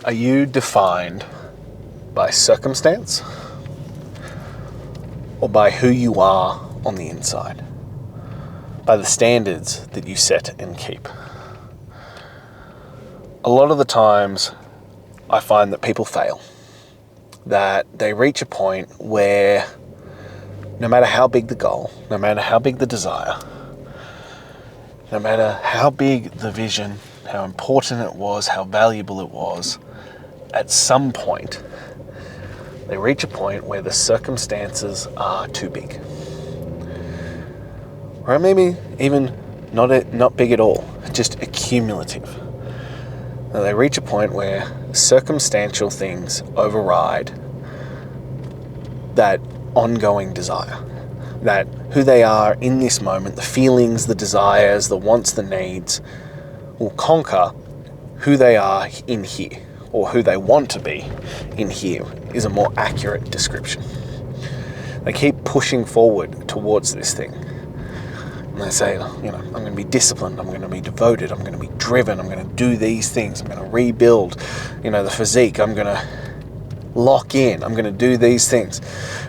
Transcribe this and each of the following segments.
Are you defined by circumstance or by who you are on the inside? By the standards that you set and keep? A lot of the times I find that people fail, that they reach a point where no matter how big the goal, no matter how big the desire, no matter how big the vision, how important it was, how valuable it was, at some point, they reach a point where the circumstances are too big. Or maybe even not big at all, just accumulative. Now they reach a point where circumstantial things override that ongoing desire. That who they are in this moment, the feelings, the desires, the wants, the needs, will conquer who they are in here, or who they want to be in here is a more accurate description. They keep pushing forward towards this thing. And they say, I'm going to be disciplined, I'm going to be devoted, I'm going to be driven, I'm going to do these things, I'm going to rebuild, the physique, I'm going to lock in, I'm going to do these things.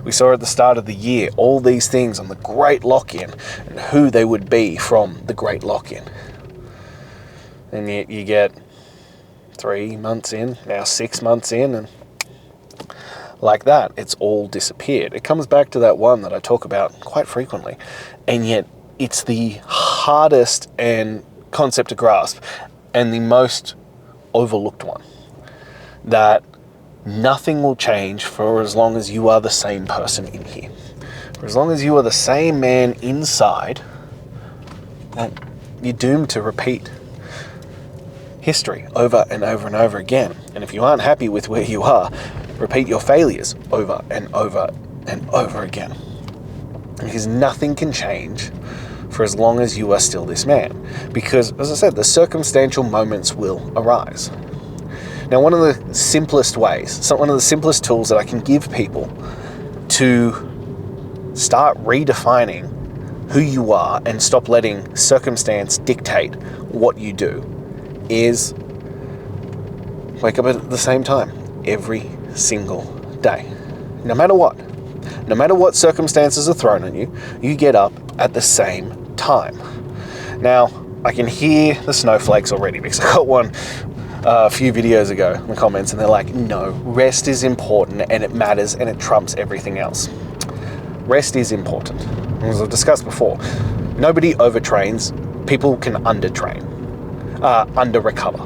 We saw at the start of the year all these things on the great lock-in and who they would be from the great lock-in. And yet you get 3 months in, now 6 months in, and like that, it's all disappeared. It comes back to that one that I talk about quite frequently, and yet it's the hardest and concept to grasp and the most overlooked one. That nothing will change for as long as you are the same person in here. For as long as you are the same man inside, you're doomed to repeat history over and over and over again. And if you aren't happy with where you are, repeat your failures over and over and over again. Because nothing can change for as long as you are still this man. Because, as I said, the circumstantial moments will arise. Now, one of the simplest ways, one of the simplest tools that I can give people to start redefining who you are and stop letting circumstance dictate what you do is wake up at the same time every single day. No matter what circumstances are thrown at you, you get up at the same time. Now, I can hear the snowflakes already because I got one a few videos ago in the comments and they're like, no, rest is important and it matters and it trumps everything else. Rest is important. As I've discussed before, nobody overtrains, people can undertrain. Under-recover.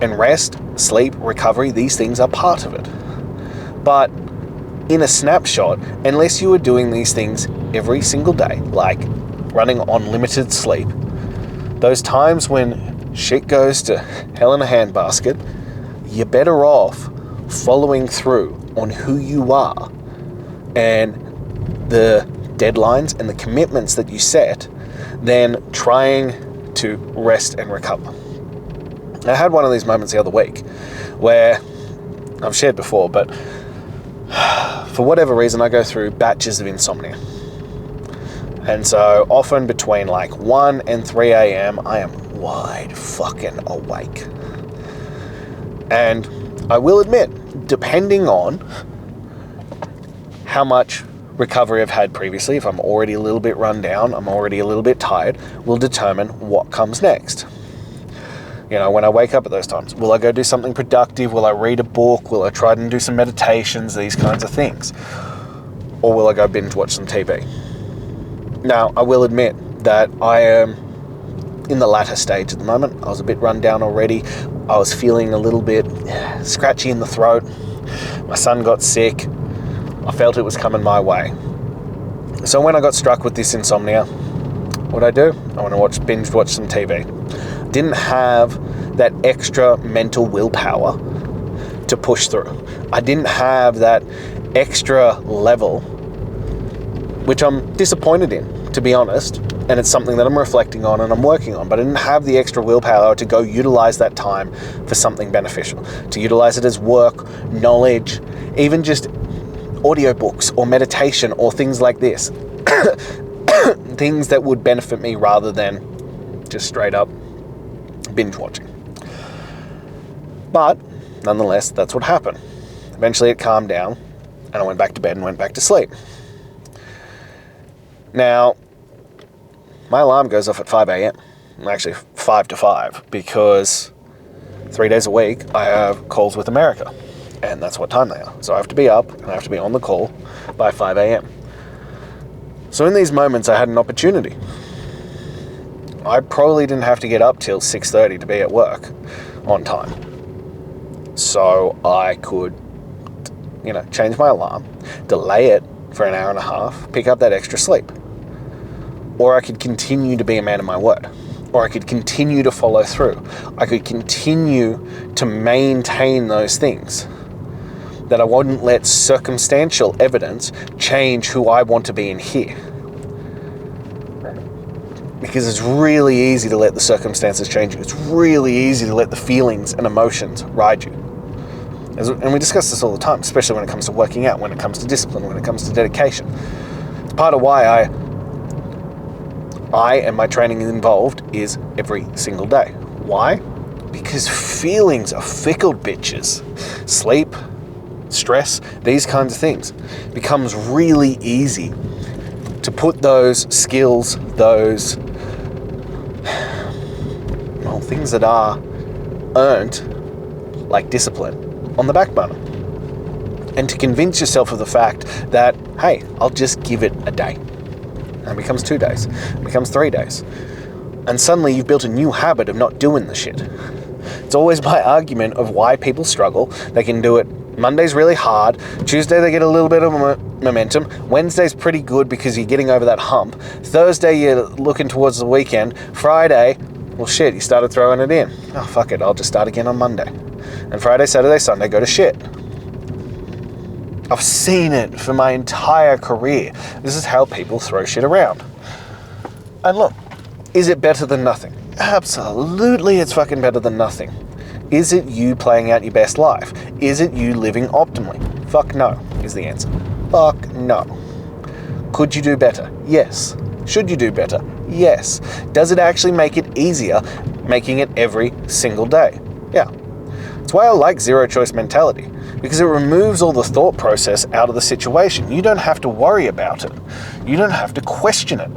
And rest, sleep, recovery, these things are part of it. But in a snapshot, unless you are doing these things every single day, like running on limited sleep, those times when shit goes to hell in a handbasket, you're better off following through on who you are and the deadlines and the commitments that you set than trying to rest and recover. I had one of these moments the other week where I've shared before, but for whatever reason I go through batches of insomnia. And so often between like 1 and 3 a.m. I am wide fucking awake. And I will admit, depending on how much recovery I've had previously, if I'm already a little bit run down, I'm already a little bit tired, will determine what comes next. When I wake up at those times, will I go do something productive? Will I read a book? Will I try and do some meditations? These kinds of things. Or will I go binge watch some TV? Now, I will admit that I am in the latter stage at the moment. I was a bit run down already. I was feeling a little bit scratchy in the throat. My son got sick. I felt it was coming my way. So when I got struck with this insomnia, what'd I do? I went to binge watch some TV. Didn't have that extra mental willpower to push through. I didn't have that extra level, which I'm disappointed in, to be honest. And it's something that I'm reflecting on and I'm working on, but I didn't have the extra willpower to go utilize that time for something beneficial, to utilize it as work, knowledge, even just audiobooks or meditation or things like this. Things that would benefit me rather than just straight up binge watching. But nonetheless, that's what happened. Eventually it calmed down, and I went back to bed and went back to sleep. Now, my alarm goes off at 5 a.m. Actually, 5 to 5, because 3 days a week I have calls with America, and that's what time they are. So I have to be up, and I have to be on the call by 5 a.m. So in these moments, I had an opportunity. I probably didn't have to get up till 6:30 to be at work on time. So I could, change my alarm, delay it for an hour and a half, pick up that extra sleep. Or I could continue to be a man of my word. Or I could continue to follow through. I could continue to maintain those things. That I wouldn't let circumstantial evidence change who I want to be in here. Because it's really easy to let the circumstances change you. It's really easy to let the feelings and emotions ride you. And we discuss this all the time, especially when it comes to working out, when it comes to discipline, when it comes to dedication. It's part of why I and my training involved is every single day. Why? Because feelings are fickle bitches. Sleep, stress, these kinds of things. It becomes really easy to put those skills, those things that are earned, like discipline, on the back burner. And to convince yourself of the fact that, hey, I'll just give it a day. And it becomes 2 days, it becomes 3 days. And suddenly you've built a new habit of not doing the shit. It's always my argument of why people struggle. They can do it Monday's really hard, Tuesday they get a little bit of momentum, Wednesday's pretty good because you're getting over that hump, Thursday you're looking towards the weekend, Friday, well shit, you started throwing it in. Oh fuck it, I'll just start again on Monday. And Friday, Saturday, Sunday go to shit. I've seen it for my entire career. This is how people throw shit around. And look, is it better than nothing? Absolutely it's fucking better than nothing. Is it you playing out your best life? Is it you living optimally? Fuck no, is the answer. Fuck no. Could you do better? Yes. Should you do better? Yes. Does it actually make it easier making it every single day? Yeah. That's why I like zero choice mentality, because it removes all the thought process out of the situation. You don't have to worry about it. You don't have to question it.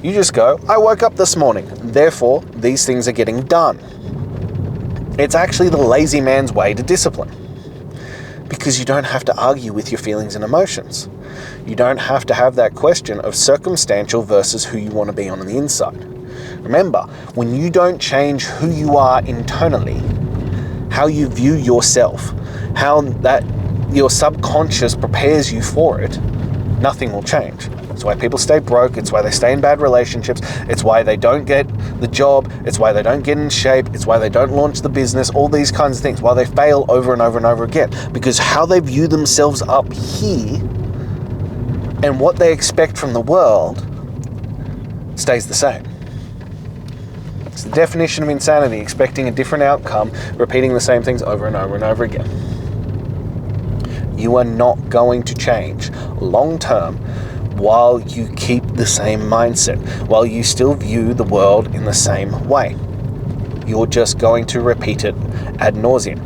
You just go, I woke up this morning, therefore these things are getting done. It's actually the lazy man's way to discipline, because you don't have to argue with your feelings and emotions. You don't have to have that question of circumstantial versus who you want to be on the inside. Remember, when you don't change who you are internally, how you view yourself, how that your subconscious prepares you for it, nothing will change. It's why people stay broke. It's why they stay in bad relationships. It's why they don't get the job. It's why they don't get in shape. It's why they don't launch the business. All these kinds of things. Why they fail over and over and over again. Because how they view themselves up here and what they expect from the world stays the same. It's the definition of insanity, expecting a different outcome, repeating the same things over and over and over again. You are not going to change long term while you keep the same mindset, while you still view the world in the same way. You're just going to repeat it ad nauseum.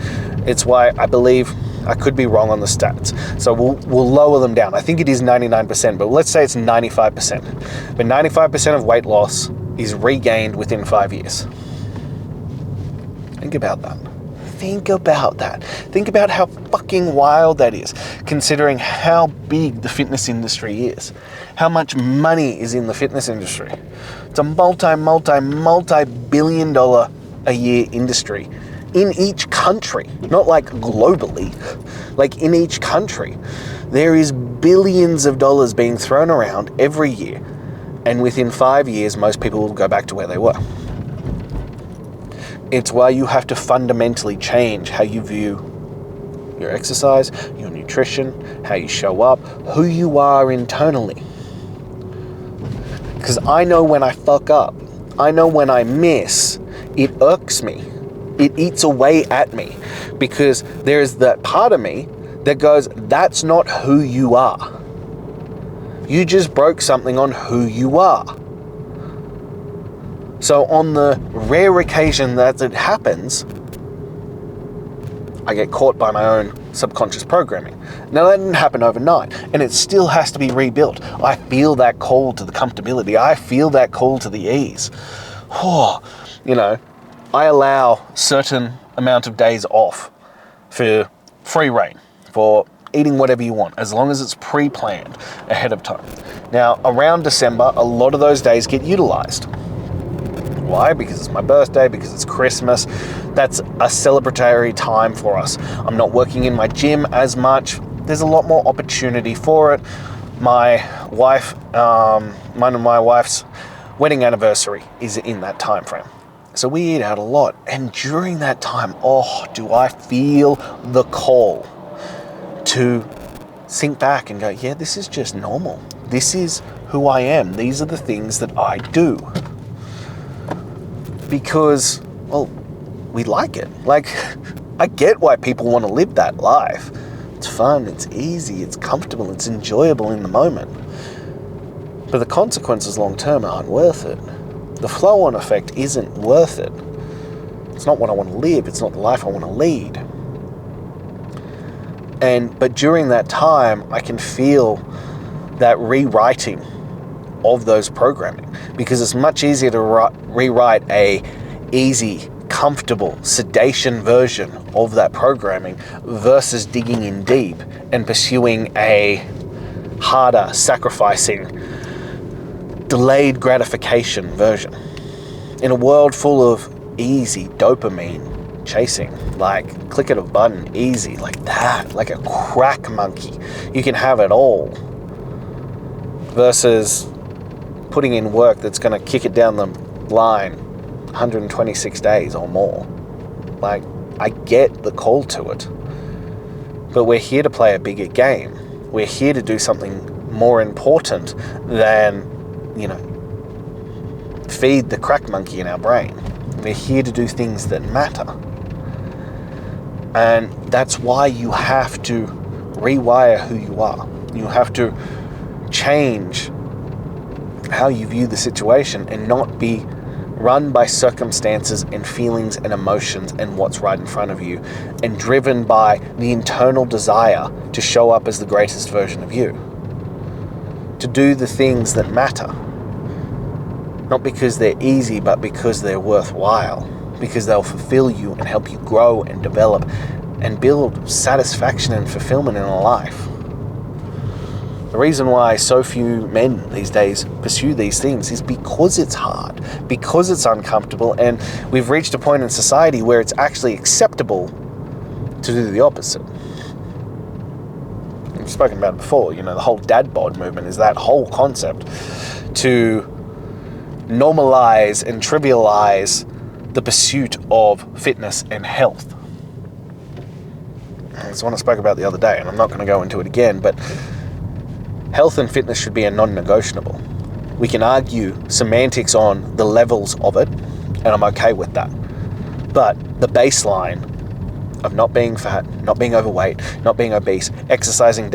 It's why I believe, I could be wrong on the stats, so we'll lower them down. I think it is 99%, but let's say it's 95%. But 95% of weight loss is regained within 5 years. Think about that. Think about that. Think about how fucking wild that is, considering how big the fitness industry is, how much money is in the fitness industry. It's a multi-billion dollar a year industry in each country, not like globally, like in each country. There is billions of dollars being thrown around every year, and within 5 years, most people will go back to where they were. It's why you have to fundamentally change how you view your exercise, your nutrition, how you show up, who you are internally. Because I know when I fuck up, I know when I miss, it irks me. It eats away at me, because there's that part of me that goes, that's not who you are. You just broke something on who you are. So on the rare occasion that it happens, I get caught by my own subconscious programming. Now, that didn't happen overnight, and it still has to be rebuilt. I feel that call to the comfortability. I feel that call to the ease. You know, I allow certain amount of days off for free reign, for eating whatever you want, as long as it's pre-planned ahead of time. Now, around December, a lot of those days get utilized. Why? Because it's my birthday, because it's Christmas. That's a celebratory time for us. I'm not working in my gym as much. There's a lot more opportunity for it. Mine and my wife's wedding anniversary is in that time frame. So we eat out a lot. And during that time, do I feel the call to sink back and go, yeah, this is just normal. This is who I am. These are the things that I do. Because, well, we like it. Like, I get why people want to live that life. It's fun, it's easy, it's comfortable, it's enjoyable in the moment. But the consequences long term aren't worth it. The flow-on effect isn't worth it. It's not what I want to live, it's not the life I want to lead. But during that time, I can feel that rewriting of those programming, because it's much easier to rewrite a easy, comfortable, sedation version of that programming versus digging in deep and pursuing a harder, sacrificing, delayed gratification version. In a world full of easy dopamine chasing, like click of a button, easy, like that, like a crack monkey, you can have it all, versus putting in work that's going to kick it down the line 126 days or more. Like, I get the call to it. But we're here to play a bigger game. We're here to do something more important than, feed the crack monkey in our brain. We're here to do things that matter. And that's why you have to rewire who you are. You have to change how you view the situation and not be run by circumstances and feelings and emotions and what's right in front of you, and driven by the internal desire to show up as the greatest version of you, to do the things that matter, not because they're easy, but because they're worthwhile, because they'll fulfill you and help you grow and develop and build satisfaction and fulfillment in a life. The reason why so few men these days pursue these things is because it's hard, because it's uncomfortable, and we've reached a point in society where it's actually acceptable to do the opposite. We've spoken about it before, the whole dad bod movement is that whole concept to normalize and trivialize the pursuit of fitness and health. It's one I spoke about the other day, and I'm not going to go into it again, but health and fitness should be a non-negotiable. We can argue semantics on the levels of it, and I'm okay with that. But the baseline of not being fat, not being overweight, not being obese, exercising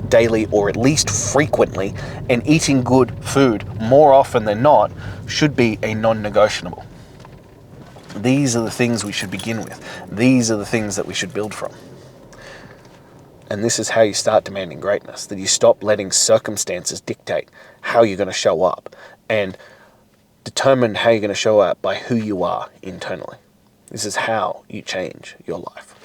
daily or at least frequently, and eating good food more often than not should be a non-negotiable. These are the things we should begin with. These are the things that we should build from. And this is how you start demanding greatness, that you stop letting circumstances dictate how you're going to show up, and determine how you're going to show up by who you are internally. This is how you change your life.